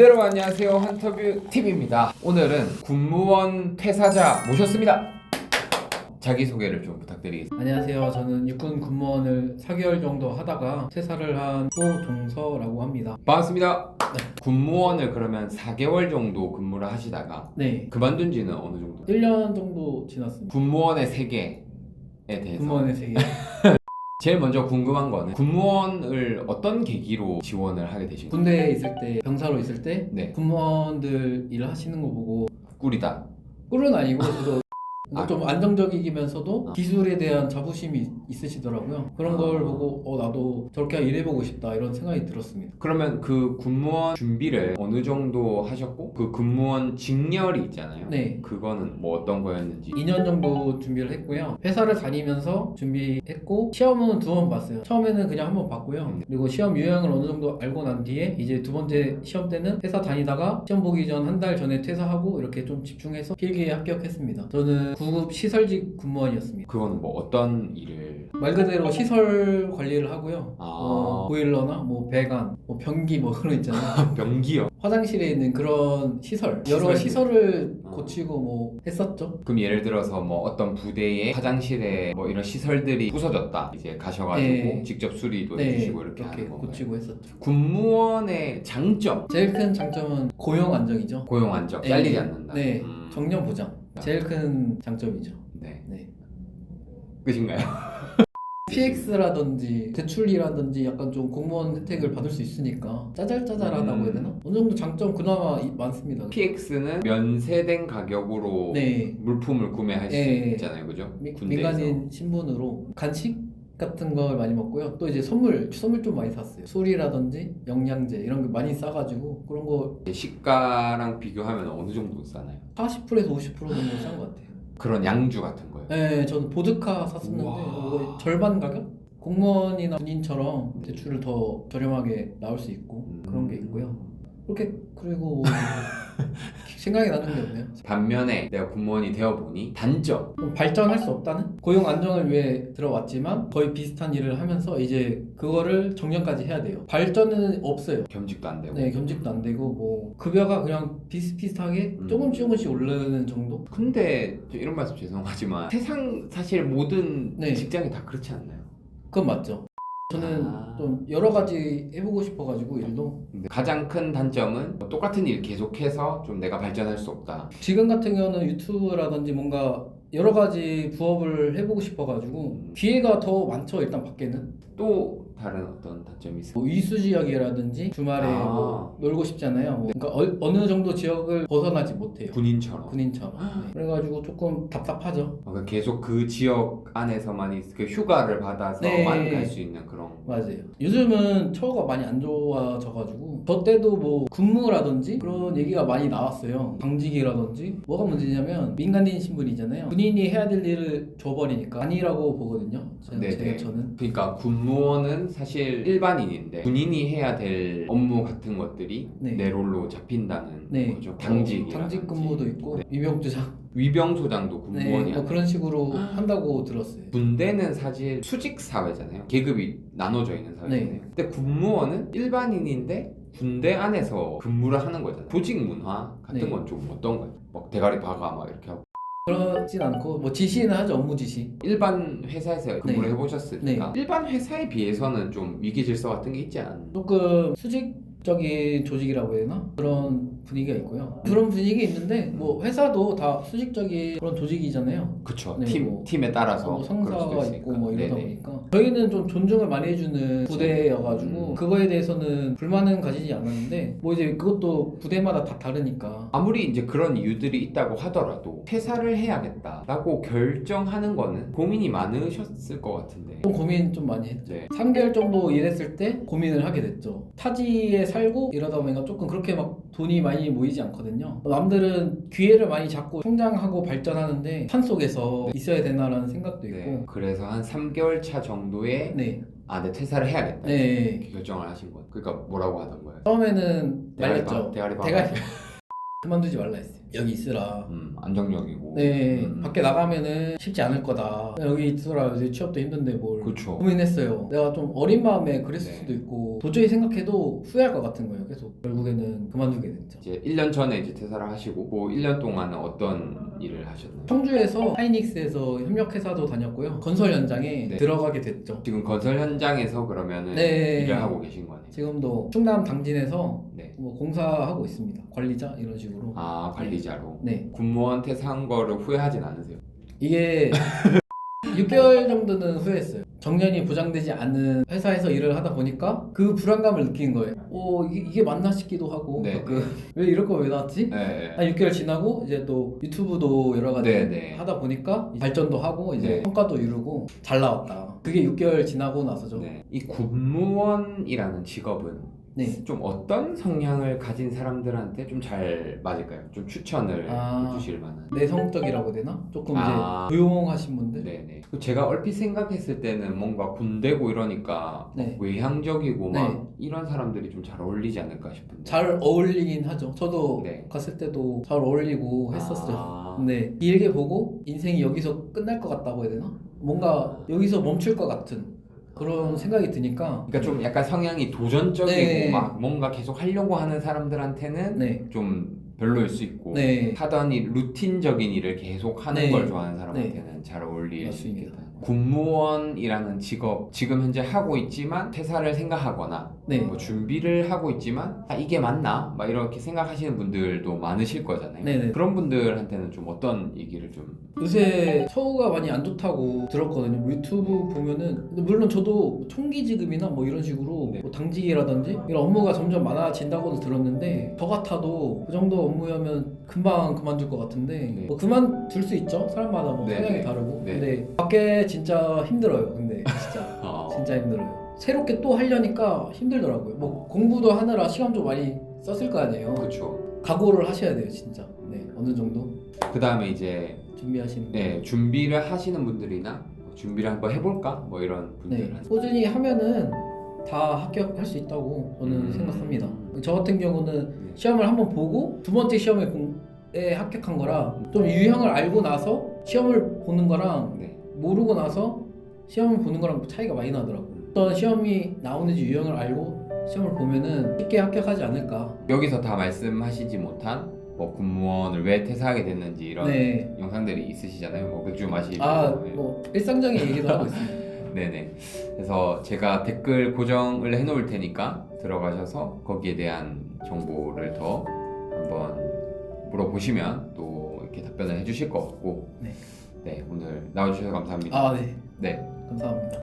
네, 여러분 안녕하세요. 헌터뷰 TV입니다. 오늘은 군무원 퇴사자 모셨습니다. 자기소개를 좀 부탁드리겠습니다. 안녕하세요. 저는 육군 군무원을 4개월 정도 하다가 퇴사를 한 호종서라고 합니다. 반갑습니다. 군무원을 그러면 4개월 정도 근무를 하시다가 네, 그만둔 지는 어느 정도? 1년 정도 지났습니다. 군무원의 세계에 대해서 군무원의 세계. 제일 먼저 궁금한 거는 군무원을 어떤 계기로 지원을 하게 되신 거예요? 군대에 있을 때, 병사로 있을 때 네, 군무원들 일하시는 거 보고 꿀이다. 꿀은 아니고 저도 아, 좀 안정적이면서도 기술에 대한 자부심이 있으시더라고요. 그런 걸 보고 나도 저렇게 일해보고 싶다 이런 생각이 들었습니다. 그러면 그 군무원 준비를 어느 정도 하셨고 그 군무원 직렬이 있잖아요. 네, 그거는 뭐 어떤 거였는지. 2년 정도 준비를 했고요. 회사를 다니면서 준비했고 시험은 2번 봤어요. 처음에는 그냥 1번 봤고요. 그리고 시험 유형을 어느 정도 알고 난 뒤에 이제 2번째 시험 때는 회사 다니다가 시험 보기 전 한 달 전에 퇴사하고 이렇게 좀 집중해서 필기에 합격했습니다. 저는 9급 시설직 군무원이었습니다. 그거는 뭐 어떤 일을? 말 그대로 시설 관리를 하고요. 아. 보일러나 뭐 배관, 뭐 변기 뭐 그런 거 있잖아요. 병기요? 화장실에 있는 그런 시설, 여러 시설들. 시설을 아. 고치고 뭐 했었죠. 그럼 예를 들어서 뭐 어떤 부대에 화장실에 뭐 이런 시설들이 부서졌다 이제 가셔가지고 네. 직접 수리도 네, 해주시고 이렇게 그렇게 하는 건가요? 고치고 했었죠. 군무원의 장점, 제일 큰 장점은 고용 안정이죠. 고용 안정, 네. 잘리지 않는다. 네, 정년 보장. 제일 큰 장점이죠. 네. 네. 끝인가요? PX라든지 대출이라든지 약간 좀 공무원 혜택을 받을 수 있으니까 짜잘짜잘하다고 해야 되나? 어느 정도 장점 그나마 많습니다. PX는 면세된 가격으로 네. 물품을 구매할 수 네. 있잖아요, 그죠? 군대에서. 민간인 신분으로 간식 같은 걸 많이 먹고요. 또 이제 선물 좀 많이 샀어요. 술이라든지 영양제 이런 거 많이 싸가지고 그런 거 시가랑 비교하면 어느 정도 싸나요? 40%에서 50% 정도 싼 것 같아요. 그런 양주 같은 거요? 네, 저는 보드카 샀었는데 우와. 이거 절반 가격? 공무원이나 군인처럼 대출을 더 저렴하게 나올 수 있고 그런 게 있고요. 그렇게 그리고 생각이 나는 게 없네요. 반면에 내가 군무원이 되어보니 단점, 좀 발전할 수 없다는? 고용 안정을 위해 들어왔지만 거의 비슷한 일을 하면서 이제 그거를 정년까지 해야 돼요. 발전은 없어요. 겸직도 안 되고. 네, 겸직도 안 되고 뭐 급여가 그냥 비슷비슷하게 조금씩 오르는 정도? 근데 저 이런 말씀 죄송하지만 세상 사실 모든 네. 직장이 다 그렇지 않나요? 그건 맞죠. 저는 좀 여러 가지 해보고 싶어가지고 일도 근데 가장 큰 단점은 뭐 똑같은 일 계속해서 좀 내가 발전할 수 없다. 지금 같은 경우는 유튜브라든지 뭔가 여러 가지 부업을 해보고 싶어가지고 기회가 더 많죠. 일단 밖에는 또 다른 어떤 단점이 있어요? 뭐 이수 지역이라든지 주말에 아. 뭐 놀고 싶잖아요. 뭐 그러니까 어느 정도 지역을 벗어나지 못해요. 군인처럼. 군인처럼. 네. 그래가지고 조금 답답하죠. 그러니까 계속 그 지역 안에서만 그 휴가를 받아서만 네. 갈 수 있는 그런. 맞아요. 요즘은 처우가 많이 안 좋아져가지고 저 때도 뭐 근무라든지 그런 얘기가 많이 나왔어요. 당직이라든지 뭐가 문제냐면 민간인 신분이잖아요. 군인이 해야 될 일을 줘버리니까 아니라고 보거든요. 네네. 저는. 그러니까 군무원은 사실 일반인인데 군인이 해야 될 업무 같은 것들이 네. 내 롤로 잡힌다는 네. 거죠. 당직이라든지. 당직 근무도 있고 네. 위병주장. 위병소장도 군무원이 네, 뭐 그런 식으로 한다고 들었어요. 군대는 사실 수직 사회잖아요. 계급이 나눠져 있는 사회잖아요. 네. 근데 군무원은 일반인인데 군대 안에서 근무를 하는 거잖아요. 조직 문화 같은 네. 건 좀 어떤가요? 막 대가리 박아 막 이렇게 하고. 그렇진 않고 뭐 지시는 하죠. 업무 지시. 일반 회사에서 근무를 네. 해보셨으니까 일반 회사에 비해서는 좀 위기 질서 같은 게 있지 않나요? 조금 수직적인 조직이라고 해야 되나? 그런 분위기가 있고요. 그런 분위기 있는데 뭐 회사도 다 수직적인 그런 조직이잖아요. 그쵸. 네, 뭐, 팀에 따라서 뭐 그럴 수도 상사가 있으니까. 있고 뭐 이러다 네네. 보니까 저희는 좀 존중을 많이 해주는 부대여가지고 그거에 대해서는 불만은 가지지 않았는데 뭐 이제 그것도 부대마다 다 다르니까 아무리 이제 그런 이유들이 있다고 하더라도 퇴사를 해야겠다라고 결정하는 거는 고민이 많으셨을 것 같은데. 좀 고민 좀 많이 했죠. 네. 3개월 정도 일했을 때 고민을 하게 됐죠. 타지에 살고 이러다 보니까 조금 그렇게 막 돈이 많이 모이지 않거든요. 남들은 기회를 많이 잡고 성장하고 발전하는데 산속에서 있어야 되나라는 생각도 있고. 네. 그래서 한 3개월 차 정도에 네. 내 퇴사를 해야겠다 네. 이렇게 결정을 하신 거예요. 그러니까 뭐라고 하던 거예요? 처음에는 말렸죠. 대가리 박. 대가리. 그만두지 말라 했어요. 여기 있으라. 안정적이고. 네, 밖에 나가면은 쉽지 않을 거다. 여기 있으라. 요새 취업도 힘든데 뭘 그쵸. 고민했어요. 내가 좀 어린 마음에 그랬을 네. 수도 있고 도저히 생각해도 후회할 것 같은 거예요. 그래서 결국에는 그만두게 됐죠. 이제 1년 전에 이제 퇴사를 하시고 그 1년 동안은 어떤 일을 하셨나요? 청주에서 하이닉스에서 협력회사도 다녔고요. 건설 현장에 네. 들어가게 됐죠. 지금 건설 현장에서 그러면은 네. 일을 하고 계신 거네요. 지금도 충남 당진에서 네. 뭐 공사하고 있습니다. 관리자 이런 식으로. 아, 관리자로. 네. 군무원 퇴사한 거를 후회하진 않으세요? 이게 6개월 정도는 후회했어요. 정년이 보장되지 않은 회사에서 일을 하다 보니까 그 불안감을 느낀 거예요. 이게 맞나 싶기도 하고 네. 가끔 왜 이럴 거 왜 나왔지? 네. 한 6개월 지나고 이제 또 유튜브도 여러 가지 네. 하다 보니까 발전도 하고 이제 네. 성과도 이루고 잘 나왔다. 그게 6개월 지나고 나서죠. 네. 이 군무원이라는 직업은 네. 좀 어떤 성향을 가진 사람들한테 좀 잘 맞을까요? 좀 추천을 해주실 만한. 내성적이라고 해야 되나? 조금 아. 이제 조용하신 분들? 네네. 제가 얼핏 생각했을 때는 뭔가 군대고 이러니까 네. 외향적이고 막 네. 이런 사람들이 좀 잘 어울리지 않을까 싶은데. 잘 어울리긴 하죠. 저도 네. 갔을 때도 잘 어울리고 했었어요. 아. 근데 길게 보고 인생이 여기서 끝날 것 같다고 해야 되나? 뭔가 여기서 멈출 것 같은 그런 생각이 드니까 그러니까 좀 약간 성향이 도전적이고 네. 막 뭔가 계속 하려고 하는 사람들한테는 네. 좀 별로일 수 있고 네. 하던 일 루틴적인 일을 계속 하는 네. 걸 좋아하는 사람한테는 잘 어울릴 수 맞습니다. 있겠다. 군무원이라는 직업 지금 현재 하고 있지만 퇴사를 생각하거나 네. 뭐 준비를 하고 있지만 이게 맞나? 막 이렇게 생각하시는 분들도 많으실 거잖아요. 네네. 그런 분들한테는 좀 어떤 얘기를 좀 요새 처우가 많이 안 좋다고 들었거든요. 뭐 유튜브 보면은 근데 물론 저도 총기 지급이나 뭐 이런 식으로 네. 뭐 당직이라든지 이런 업무가 점점 많아진다고는 들었는데 저 같아도 그 정도 업무면 금방 그만둘 것 같은데 네. 뭐 그만둘 수 있죠. 사람마다 뭐 네. 성향이 다르고 네. 근데 밖에 진짜 힘들어요. 근데 진짜 진짜 힘들어요. 새롭게 또 하려니까 힘들더라고요. 뭐 공부도 하느라 시간 좀 많이 썼을 거 아니에요. 그렇죠. 각오를 하셔야 돼요, 진짜. 네, 어느 정도 그 다음에 이제 준비하시는. 네, 준비를 하시는 분들이나 준비를 한번 해볼까? 뭐 이런 네, 분들은 꾸준히 하면은 다 합격할 수 있다고 저는 생각합니다. 저 같은 경우는 시험을 한번 보고 두 번째 시험에 합격한 거라 좀 유형을 알고 나서 시험을 보는 거랑 네. 모르고 나서 시험을 보는 거랑 차이가 많이 나더라고요. 어떤 시험이 나오는지 유형을 알고 시험을 보면은 쉽게 합격하지 않을까. 여기서 다 말씀하시지 못한 뭐 군무원을 왜 퇴사하게 됐는지 이런 네. 영상들이 있으시잖아요. 뭐 맥주 마시고 뭐 일상적인 얘기도 하고 있습니다. 네네. 그래서 제가 댓글 고정을 해놓을 테니까 들어가셔서 거기에 대한 정보를 더 한번 물어보시면 또 이렇게 답변을 해주실 것 같고. 네. 네, 오늘 나와주셔서 감사합니다. 아, 네. 네. 감사합니다.